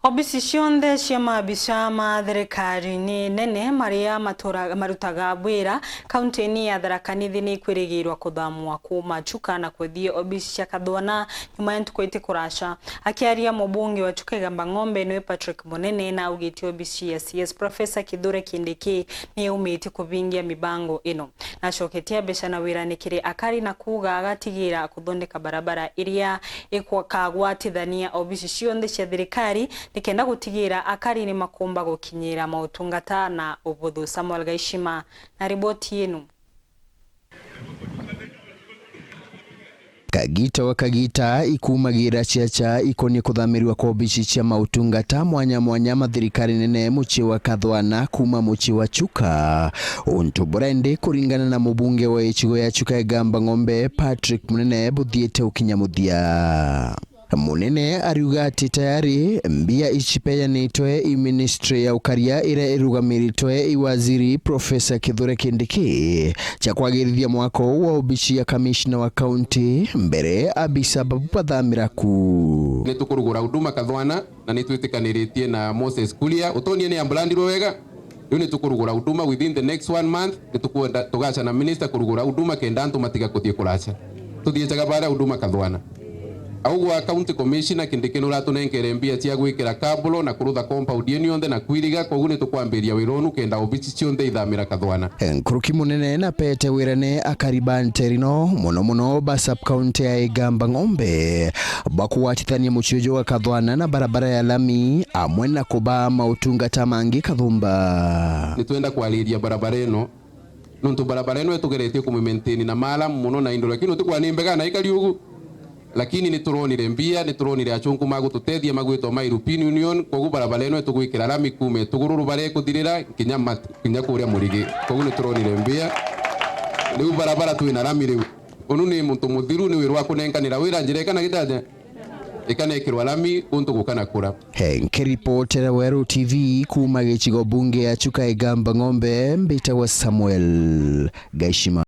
Obisi cionthe cia maabisa ma thirikari ni nene maria marutaga wira kaunti-ini ya Tharaka Nithi ni kwirigirwa kuthamwa kuma Chuka na kwithie obisi cia Kathwana nyuma ya ntuku itikuraca. Akiaria mubunge wa Chuka Igamba Ng'ombe niwe Patrick Munene na augite obisi ya CS Professor Kithure Kindiki ni yumite kuvingia mibango ino. Nacoketie mbeca na wira nikiri akari na kuga agatigira kuthondeka barabara iria ikagwatithania obisi cionthe cia thirikari nikenda gutigira akari ni makomba gukinyira mautungata na ubuthu. Samuel Gaishima na riboti yenu. Kagita wa Kagita ikumagira ciaca ikonie kuthamirwa kwa obisi cia mautungata mwanya mwanya mathirikari nene muci wa Kathwana kuma muci wa Chuka. Untu burende kuringana na mubunge wa ichigo ya Chuka Igamba Ng'ombe Patrick Munene buthiete ukinyamuthia. Munene ariuga ati tayari mbia ichipeanitwe ministry ya ukaria ira irugamiritwe iwaziri Professor Kithure Kindiki cha kwagirithia mwako wa obisi ya commissioner wa county mbere abisa babuthamira ku nitukugura huduma Kathwana na nitwitikaniretie na Moses Kulia utonie ni ambulandirwo wega riu nitukugura huduma within the next 1 month nitukwenda tugacha na minister kurugura huduma kenda antu matiga kuthie kuracha tuthie jaga bara huduma Kathwana. Augwa county commissioner Kindiki nuratunengere mbia cia gwikira kabulo na kurutha compound yenu na kwiriga koguo nitukwambiria wironu kenda obisi cionthe ithamira Kathwana. Nkuruki Munene na pete wirane akariban terino muno ba sub county ya Igamba Ng'ombe bakuwatithania muchijo wa Kathwana na barabara ya lami amwe na kuba mautungata mangi Kathumba. Nitwenda kwaliria barabara eno nuntu barabara eno etugeretie kumimaintain na mala muno na indo lakini tukwanimbega na ikari ugu lakini nituronire mbia nituronire achungu magututethia magwitwo ma European Union koguo barabara eno tugwikira lami kume tugururu bare kuthirira kinya kuria murigi koguo nituronire mbia riu barabara twina lami riu onu ni muntu muthiru ni wirwa kunenkanira wira njireka na gitaja ikanekirwa lami kuntu gukana kura. Nkiripotera Weru TV kuma gichigo bunge ya Chuka Igamba Ng'ombe mbita wa Samuel Gaishima.